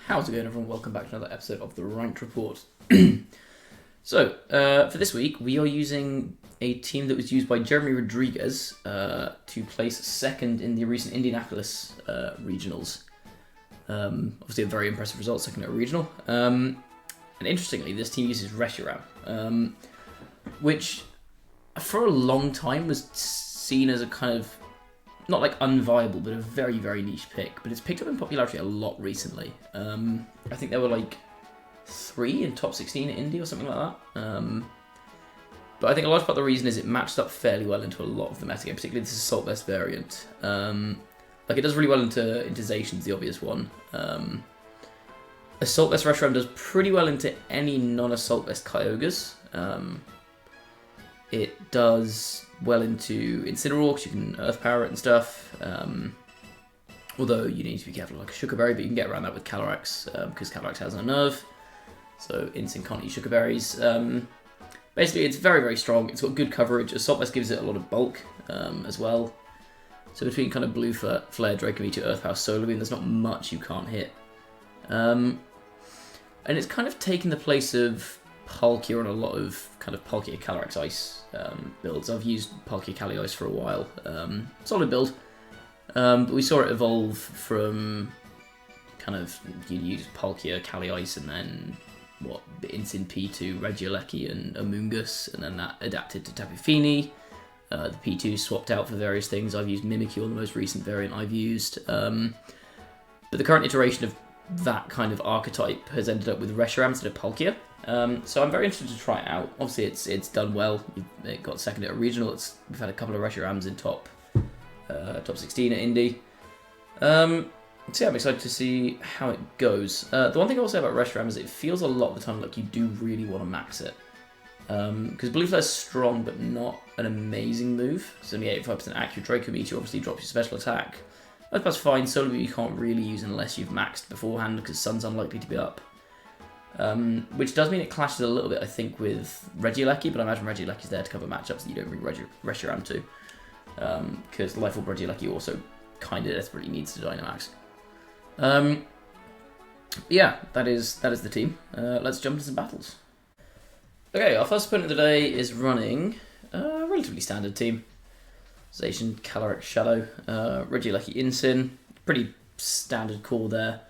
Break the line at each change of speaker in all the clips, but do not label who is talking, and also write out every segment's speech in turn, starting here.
How's it going, everyone? Welcome back to another episode of the Ranked Report. So, for this week, we are using a team that was used by Jeremy Rodriguez to place second in the recent Indianapolis regionals. Obviously, a very impressive result, second at a regional. And interestingly, this team uses Reshiram, which for a long time was seen as a kind of, not like unviable, but a very, very niche pick. But it's picked up in popularity a lot recently. I think there were like 3 in top 16 at Indy or something like that. But I think a large part of the reason is it matched up fairly well into a lot of the metagame, particularly this Assault Vest variant. Like it does really well into Zacian's the obvious one. Assault Vest Reshiram does pretty well into any non-Assault Vest Kyogres. It does well into Incineroar because you can Earth Power it and stuff. Although you need to be careful like a Sugar Berry, but you can get around that with Calyrex because Calyrex has no nerve. So Incin can't use Sugar Berries. Basically, it's very, very strong. It's got good coverage. Assault Vest gives it a lot of bulk as well. So between kind of Blue Flare, Draco Meteor, Earth Power, Solar Beam, there's not much you can't hit. And it's kind of taken the place of Palkia on a lot of kind of Palkia Calyrex Ice builds. I've used Palkia Cali Ice for a while. Solid build. But we saw it evolve from kind of, you use Palkia Cali Ice and then Incin P2, Regieleki and Amoonguss, and then that adapted to Tapu Fini. The P2 swapped out for various things. I've used Mimikyu on the most recent variant I've used. But the current iteration of that kind of archetype has ended up with Reshiram instead of Palkia. So I'm very interested to try it out. Obviously, it's done well. It got second at a regional. We've had a couple of Reshirams in top 16 at Indy. So yeah, I'm excited to see how it goes. The one thing I will say about Reshiram is it feels a lot of the time like you do really want to max it. Because Blue Flare is strong, but not an amazing move. It's only 85% accurate. Draco Meteor obviously drops your special attack. That's fine. Solar Beam you can't really use unless you've maxed beforehand because Sun's unlikely to be up. Which does mean it clashes a little bit, I think, with Regieleki, but I imagine Regielecki's there to cover matchups that you don't bring Reshiram to. Because Life Orb Regieleki also kind of desperately needs to Dynamax. Yeah, that is the team. Let's jump into some battles. Okay, our first opponent of the day is running a relatively standard team. Zacian, Calyrex, Shadow, Regieleki, Incin. Pretty standard core there.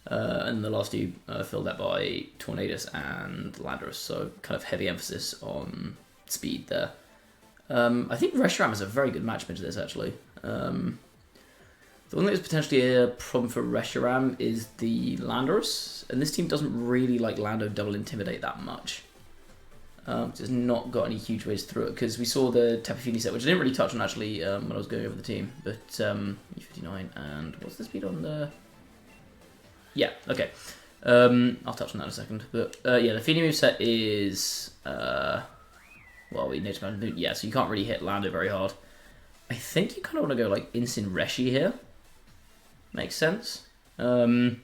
And the last two filled out by Tornadus and Landorus, so kind of heavy emphasis on speed there. I think Reshiram is a very good matchup into this, actually. The one that is potentially a problem for Reshiram is the Landorus, and this team doesn't really like Lando Double Intimidate that much. It's not got any huge ways through it, because we saw the Tapu Fini set, which I didn't really touch on actually when I was going over the team, but E59, and what's the speed on the... Yeah, okay. I'll touch on that in a second, but yeah, the Fini move set is... well, we native bound, yeah, so you can't really hit Lando very hard. I think you kind of want to go like Incin Reshi here. Makes sense. P2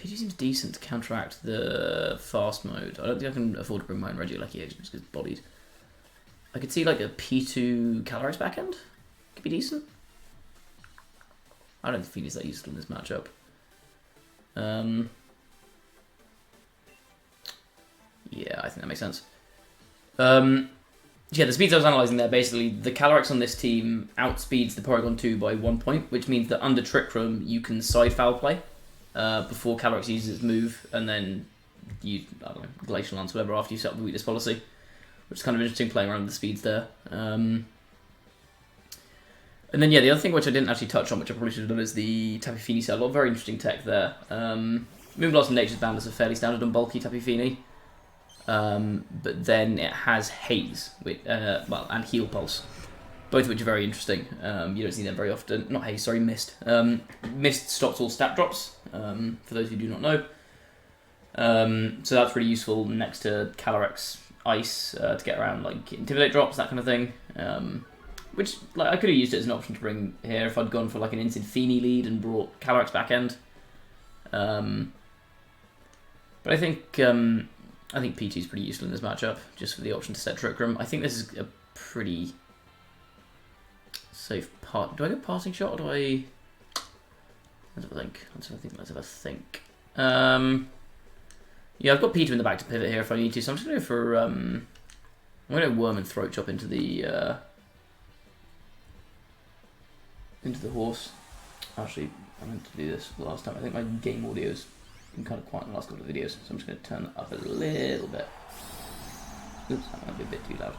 seems decent to counteract the fast mode. I don't think I can afford to bring my own Regieleki here just because it's bodied. I could see like a P2 Calyrex backhand. Could be decent. I don't think he's that useful in this matchup. Yeah, I think that makes sense. Yeah, the speeds I was analysing there, basically, the Calyrex on this team outspeeds the Porygon 2 by 1 point, which means that under Trick Room, you can side foul play before Calyrex uses its move, and then you, I don't know, Glacial Lance, whatever, after you set up the weakness policy, which is kind of interesting playing around with the speeds there. And then, yeah, the other thing which I didn't actually touch on, which I probably should have done, is the Tapu Fini set. A lot of very interesting tech there. Moonblast and Nature's Boundless are fairly standard on bulky Tapu Fini. But then it has Haze, and Heal Pulse, both of which are very interesting. You don't see them very often. Not Haze, sorry, Mist. Mist stops all stat drops, for those who do not know. So that's really useful next to Calyrex Ice to get around like Intimidate drops, that kind of thing. Which like I could have used it as an option to bring here if I'd gone for like an Incin Fini lead and brought Calyrex backend. But I think P2 is pretty useful in this matchup, just for the option to set Trick Room. I think this is a pretty safe part. Do I go Passing Shot or do I... Let's have a think. Let's have a think. Yeah, I've got Peter in the back to pivot here if I need to, so I'm just going to go for... I'm going to Worm and Throat Chop into the horse. Actually, I meant to do this last time. I think my game audio's been kind of quiet in the last couple of videos, so I'm just going to turn that up a little bit. Oops, that might be a bit too loud.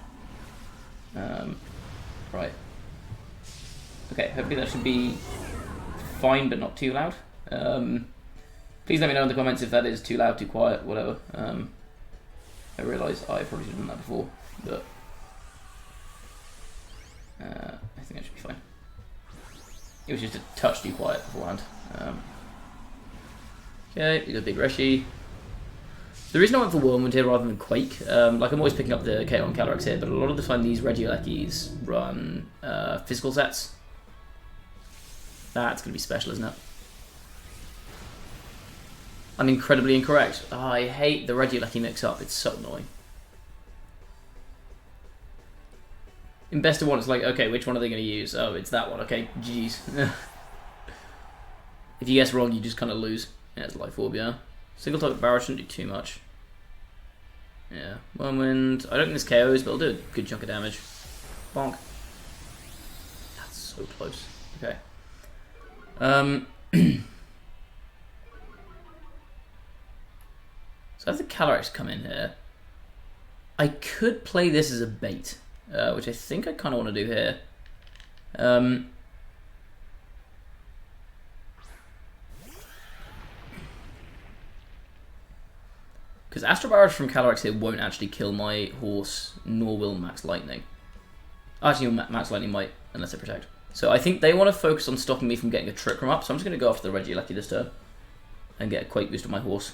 Right. Okay, hopefully that should be fine, but not too loud. Please let me know in the comments if that is too loud, too quiet, whatever. I realise I probably should have done that before, but I think that should be fine. It was just a touch too quiet beforehand. Okay, we got Big Reshi. The reason I went for Wormwood here rather than Quake, like I'm always picking up the KO on Calyrex here, but a lot of the time these Regielekis run physical sets. That's going to be special, isn't it? I'm incredibly incorrect. Oh, I hate the Regieleki mix-up. It's so annoying. In best of one, it's like, okay, which one are they going to use? Oh, it's that one. Okay, jeez. If you guess wrong, you just kind of lose. Yeah, it's Life Orb, yeah. Single target barrel shouldn't do too much. Yeah, Whirlwind. I don't think this KOs, but it'll do a good chunk of damage. Bonk. That's so close. Okay. So I have the Calyrex come in here. I could play this as a bait, which I think I kind of want to do here. Because Astral Barrage from Calyrex here won't actually kill my horse, nor will Max Lightning. Actually, Max Lightning might, unless I protect. So I think they want to focus on stopping me from getting a Trick Room up, so I'm just going to go after the Regieleki this turn and get a Quake Boost on my horse.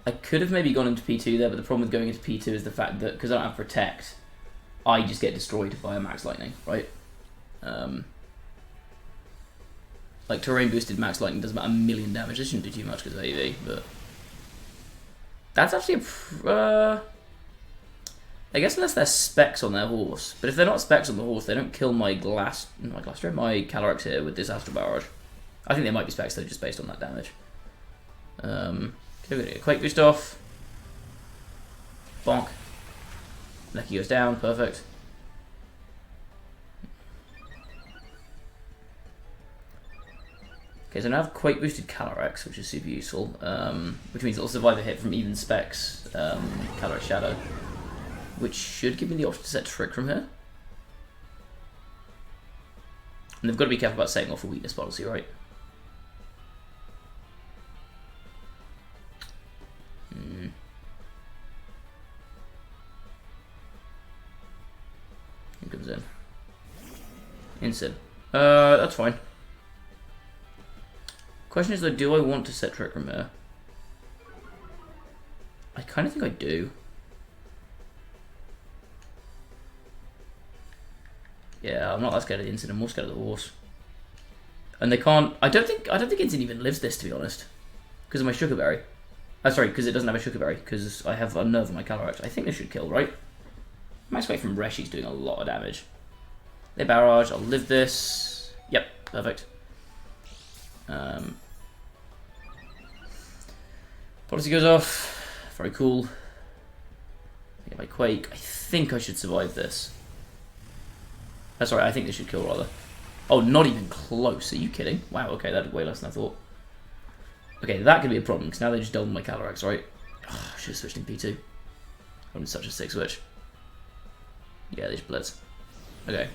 I could have maybe gone into P2 there, but the problem with going into P2 is the fact that, because I don't have Protect, I just get destroyed by a Max Lightning, right? Like, Terrain Boosted Max Lightning does about 1,000,000 damage. This shouldn't do too much because of AV, but... That's actually a... I guess unless they're specs on their horse. But if they're not specs on the horse, they don't kill my Calyrex here with this Astral Barrage. I think they might be specs though, just based on that damage. Okay, we're gonna get Quake Boost off. Bonk. Lecky goes down, perfect. Okay, so now I have Quake Boosted Calyrex, which is super useful. Which means it'll survive a hit from even specs Calyrex Shadow. Which should give me the option to set Trick from here. And they've got to be careful about setting off a weakness policy, right? Who comes in? Instant. That's fine. Question is though, do I want to set Trick from here? I kind of think I do. Yeah, I'm not that scared of the Instant, I'm more scared of the horse. And they can't... I don't think Instant even lives this, to be honest. Because of my Sugar Berry. Sorry, because it doesn't have a Sugar Berry, because I have Unnerve on my Calyrex. I think this should kill, right? Max Weight from Reshi's doing a lot of damage. They barrage, I'll live this. Yep, perfect. Policy goes off. Very cool. Get my Quake. I think I should survive this. Sorry, I think this should kill rather. Oh, not even close. Are you kidding? Wow, okay, that did way less than I thought. Okay, that could be a problem, because now they just doubled my Calyrex, right? Oh, I should have switched in P2. I'm such a sick switch. Yeah, they just blitz. Okay.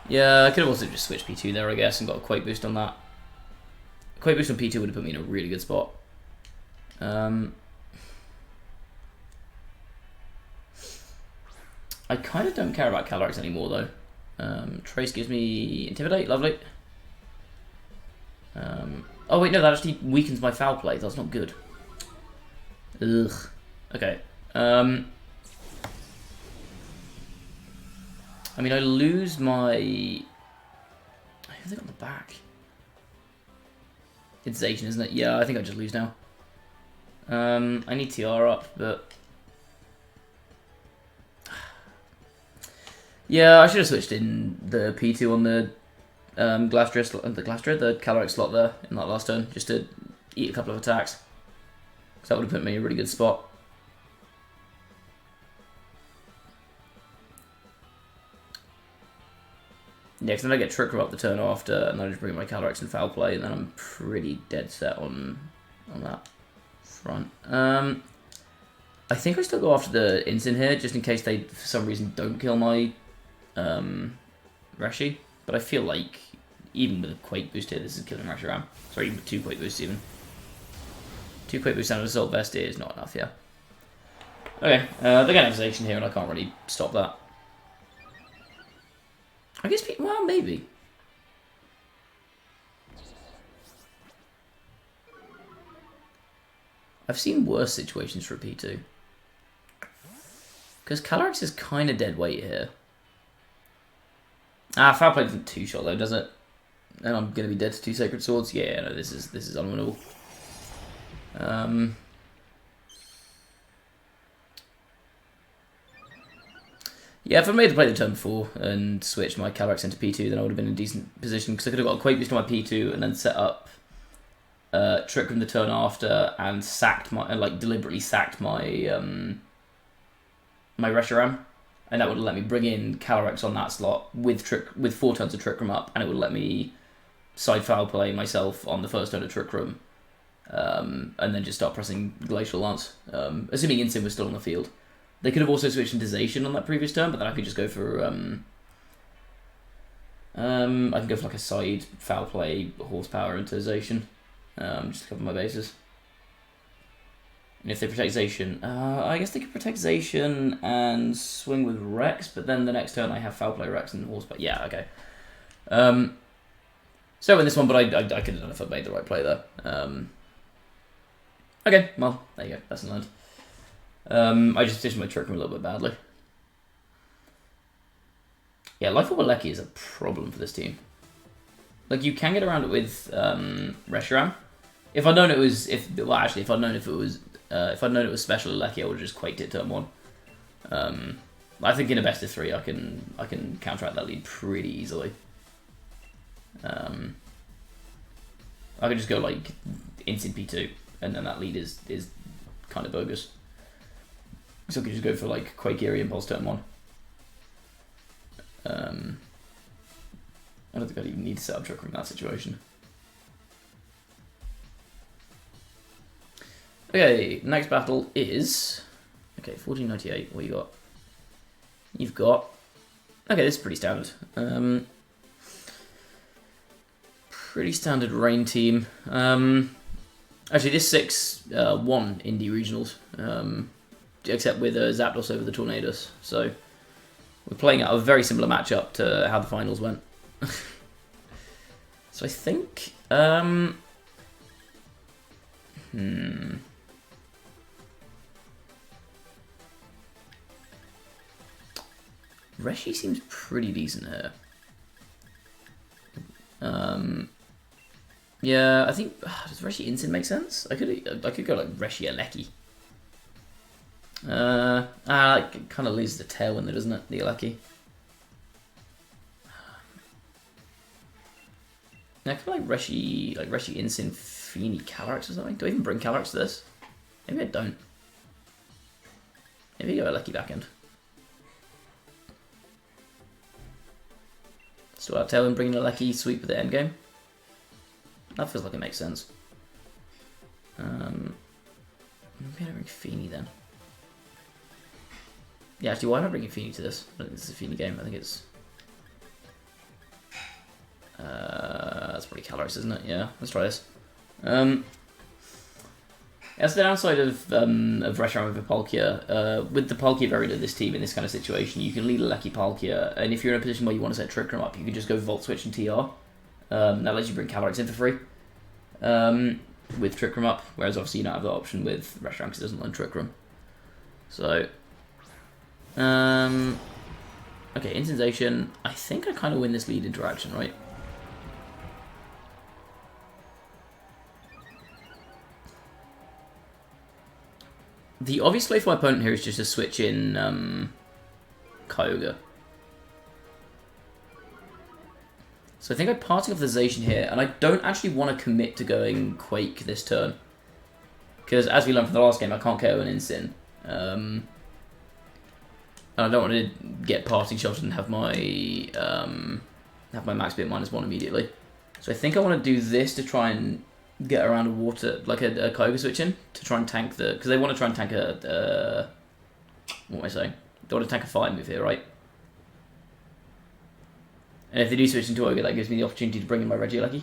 Yeah, I could have also just switched P2 there, I guess, and got a Quake Boost on that. A Quake Boost on P2 would have put me in a really good spot. I kind of don't care about Calyrex anymore, though. Trace gives me Intimidate, lovely. Oh wait, no, that actually weakens my foul play. That's not good. Ugh. Okay. I mean, I lose my... I have they got the back? It's Zacian, isn't it? Yeah, I think I just lose now. I need TR up, but Yeah, I should have switched in the P2 on the the Calyrex slot there in that last turn, just to eat a couple of attacks. Because that would have put me in a really good spot. Yeah, because then I get Trick Room up the turn after, and I just bring my Calyrex and Foul Play, and then I'm pretty dead set on that front. I think I still go after the Instant here, just in case they, for some reason, don't kill my Reshi. But I feel like, even with a Quake boost here, this is killing Reshiram. Sorry, even with 2 Quake boosts even. 2 Quake boosts and an Assault Vest is not enough, yeah. Okay, they're getting Evisation here, and I can't really stop that. I guess, well, maybe. I've seen worse situations for a P2. Because Calyrex is kind of dead weight here. Foul Play doesn't 2-shot though, does it? And I'm going to be dead to 2 Sacred Swords? Yeah, no, this is unwinnable. Yeah, if I made the play the turn before and switched my Calyrex into P2, then I would have been in a decent position, because I could have got a Quake Boost on my P2 and then set up Trick Room the turn after and sacked my, deliberately sacked my my Reshiram, and that would have let me bring in Calyrex on that slot with 4 turns of Trick Room up, and it would let me side Foul Play myself on the first turn of Trick Room, and then just start pressing Glacial Lance, assuming Instant was still on the field. They could have also switched into Zacian on that previous turn, but then I could just go for I can go for like a side Foul Play Horsepower into Zacian, just to cover my bases. And if they protect Zacian, I guess they could protect Zacian and swing with Rex, but then the next turn I have Foul Play Rex and Horsepower. Yeah, okay. So in this one, but I could have done if I made the right play there. Okay, well, there you go. Lesson learned. I just positioned my Trick Room a little bit badly. Yeah, Life Orb Alecki is a problem for this team. Like, you can get around it with Reshiram. If I'd known it was, if I'd known it was special Alecki, I would have just quaked it turn 1. I think in a best of 3, I can counteract that lead pretty easily. I could just go like instant P2, and then that lead is kind of bogus. So I could just go for like Quake Eerie Impulse turn 1. I don't think I'd even need to set up Trick Room in that situation. Okay, next battle is... Okay, 1498, what you got? You've got... Okay, this is pretty standard. Pretty standard Rain team. Actually, this 6-1 Indie Regionals. Except with Zapdos over the Tornadus. So, we're playing out a very similar matchup to how the finals went. So I think... Reshi seems pretty decent here. Yeah, I think... does Reshi Instant make sense? I could go like Reshi Alecki. It kind of loses the tailwind there, doesn't it? The Alecki. I feel like Reshi Instant Feeny Calyrex or something. Do I even bring Calyrex to this? Maybe I don't. Maybe I go Alecki back end. Still out tailwind, bringing Alecki, sweep with the end game. That feels like it makes sense. Maybe I don't bring Feeny then. Yeah, actually, why am I bringing Feeny to this? I don't think this is a Feeny game. I think it's... that's probably Calyrex, isn't it? Yeah, let's try this. That's the downside of Reshiram with Palkia. With the Palkia variant of this team in this kind of situation, you can lead a Lucky Palkia, and if you're in a position where you want to set Trick Room up, you can just go Volt Switch and TR. That lets you bring Calyrex in for free with Trick Room up, whereas obviously you don't have that option with Reshiram because it doesn't learn Trick Room. So... okay, Instant Zacian. I think I kind of win this lead interaction, right? The obvious play for my opponent here is just to switch in Kyogre. So I think I'm parting off the Zacian here, and I don't actually want to commit to going Quake this turn. Because as we learned from the last game, I can't KO an Incin. And I don't want to get Parting Shot and have my max bit -1 immediately. So I think I want to do this to try and get around a water, like a Kyogre switch in, to try and tank the, because they want to try and tank a, what am I saying? They want to tank a fire move here, right? And if they do switch into Ogre, that gives me the opportunity to bring in my Regieleki,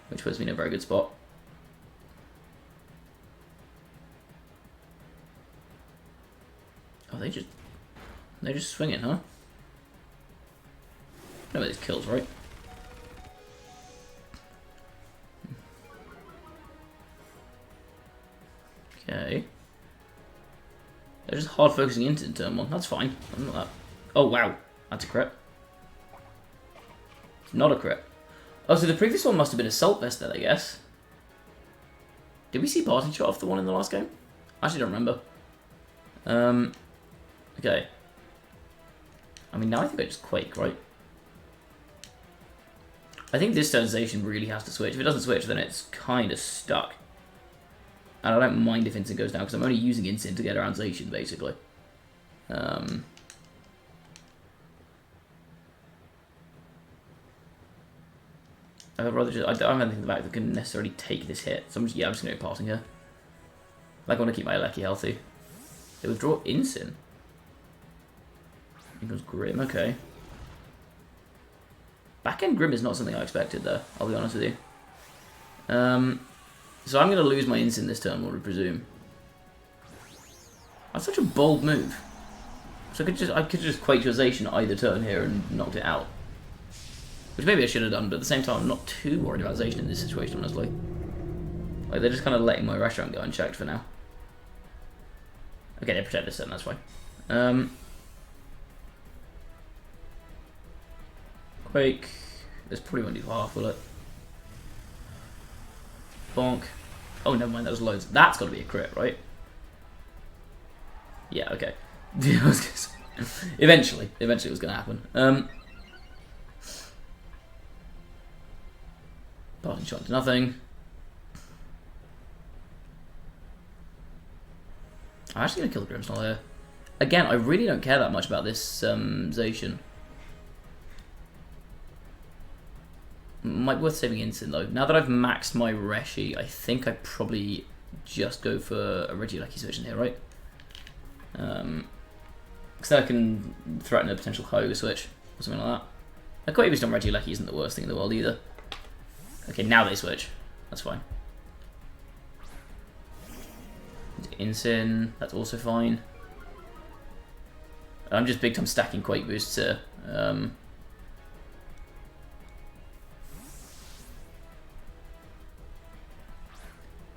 which puts me in a very good spot. Oh, they're just swinging, huh? No, these kills, right? Okay. They're just hard focusing into turn 1. That's fine. I'm not that. Oh wow, that's a crit. It's not a crit. Oh, so the previous one must have been Assault Vest then, I guess. Did we see Parting Shot off the one in the last game? I actually don't remember. Okay. I mean, now I think I just Quake, right? I think this turn Zacian really has to switch. If it doesn't switch, then it's kind of stuck. And I don't mind if Incin goes down, because I'm only using Incin to get around Zacian, basically. I'd rather just... I don't have anything in the back that can necessarily take this hit. So I'm just going to go Parting here. Like, I want to keep my Eleki healthy. They withdraw Incin. Here goes Grim, okay. Back-end Grim is not something I expected, though. I'll be honest with you. So I'm going to lose my Incin this turn, I would presume. That's such a bold move. So I could just Quake to Zacian either turn here and knocked it out. Which maybe I should have done, but at the same time, I'm not too worried about Zacian in this situation, honestly. Like, they're just kind of letting my Reshiram go unchecked for now. Okay, they protect this turn, that's fine. Quake. This probably won't do half, will it? Bonk. Oh, never mind, that was loads. That's got to be a crit, right? Yeah, okay. Eventually it was going to happen. Parting Shot to nothing. I'm actually going to kill the Grimmsnarl here. Again, I really don't care that much about this Zacian. Might be worth saving Incin though. Now that I've maxed my Reshi, I think I probably just go for a Regieleki switch in here, right? Because then I can threaten a potential Kyogre switch or something like that. A Quake Boost on Regieleki isn't the worst thing in the world either. Okay, now they switch. That's fine. Incin, that's also fine. I'm just big time stacking Quake Boosts here.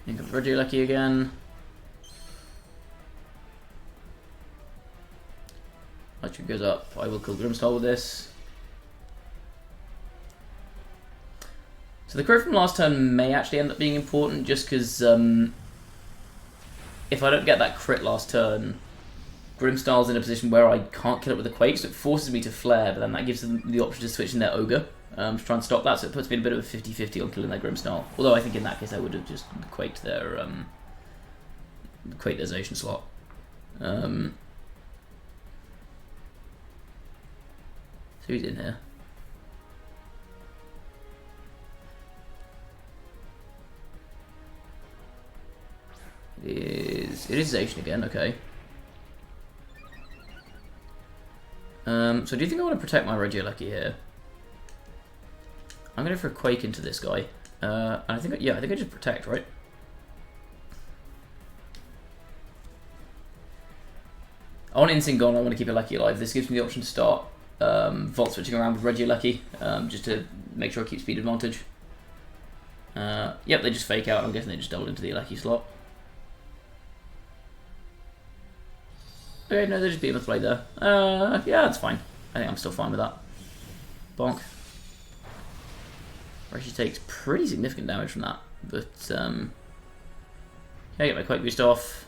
Think of Regieleki again. Electric goes up. I will kill Grimmsnarl with this. So the crit from last turn may actually end up being important, just because if I don't get that crit last turn, Grimmsnarl's in a position where I can't kill it with a Quake, so it forces me to flare, but then that gives them the option to switch in their Ogre to try and stop that, so it puts me in a bit of a 50-50 on killing their Grimmsnarl. Although I think in that case I would have just Quaked their Zacian slot. So who's in here? It is Zacian again, okay. So do you think I want to protect my Regieleki here? I'm going to go for a Quake into this guy. And I think I just protect, right? I want Incin gone, I want to keep Eleki alive. This gives me the option to start Volt switching around with Regieleki, just to make sure I keep speed advantage. Yep, they just fake out. I'm guessing they just doubled into the Eleki slot. Okay, no, they just beat him with play there. Yeah, that's fine. I think I'm still fine with that. Bonk. Reshi takes pretty significant damage from that, but yeah, I get my Quake Boost off.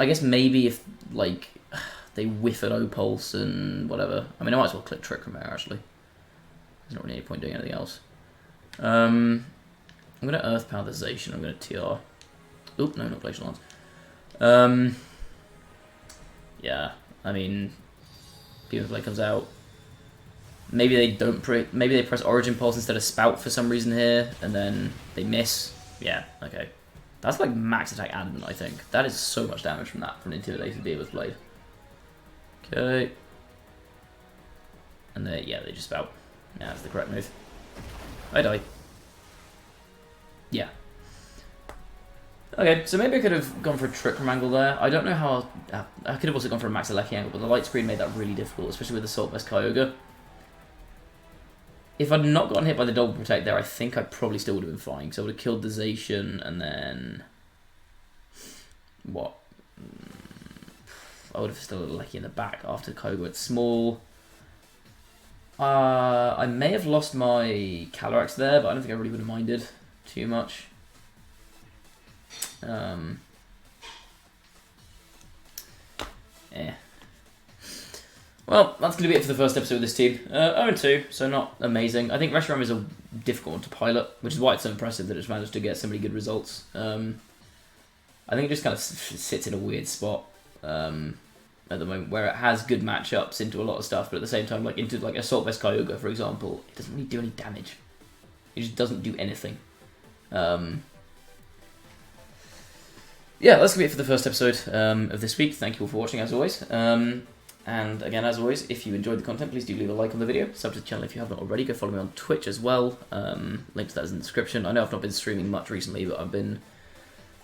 I guess maybe if, like, they whiff at O-Pulse and whatever. I mean, I might as well click Trick Room there, actually. There's not really any point doing anything else. I'm going to Earth Power the Zacian. I'm going to TR. Oop, no, not Glacial Lance. Yeah, I mean, Beam of Blade comes out. Maybe they don't. Maybe they press Origin Pulse instead of Spout for some reason here, and then they miss. Yeah, okay. That's like max attack adamant, I think. That is so much damage from that, from Intimidated Beam of Blade. Okay. And they, yeah, they just Spout. Yeah, that's the correct move. I die. Yeah. Okay, so maybe I could have gone for a Trick Room angle there. I don't know how... I could have also gone for a Max Alecki angle, but the light screen made that really difficult, especially with Assault Vest Kyogre. If I'd not gotten hit by the Double Protect there, I think I probably still would have been fine, because I would have killed the Zacian, and then... What? I would have still had a Lecky in the back after Kyogre went small. I may have lost my Calyrex there, but I don't think I really would have minded too much. Yeah. Well, that's going to be it for the first episode of this team. 0-2, so not amazing. I think Reshiram is a difficult one to pilot, which is why it's so impressive that it's managed to get so many good results. I think it just kind of sits in a weird spot at the moment, where it has good matchups into a lot of stuff, but at the same time, like into like Assault Vest Kyogre, for example, it doesn't really do any damage. It just doesn't do anything. Yeah, that's going to be it for the first episode of this week. Thank you all for watching, as always. And again, as always, if you enjoyed the content, please do leave a like on the video. Sub to the channel if you haven't already. Go follow me on Twitch as well. Link to that is in the description. I know I've not been streaming much recently, but I've been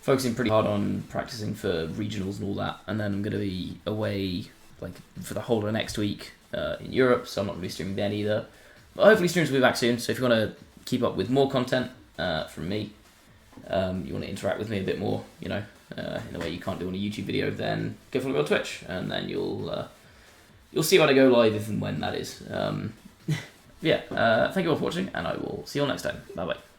focusing pretty hard on practicing for regionals and all that. And then I'm going to be away like for the whole of next week in Europe, so I'm not going to be streaming then either. But hopefully streams will be back soon, so if you want to keep up with more content from me, you want to interact with me a bit more, you know, in a way you can't do on a YouTube video, then go follow me on Twitch, and then you'll see when I go live, if and when that is. Yeah, thank you all for watching, and I will see you all next time. Bye bye.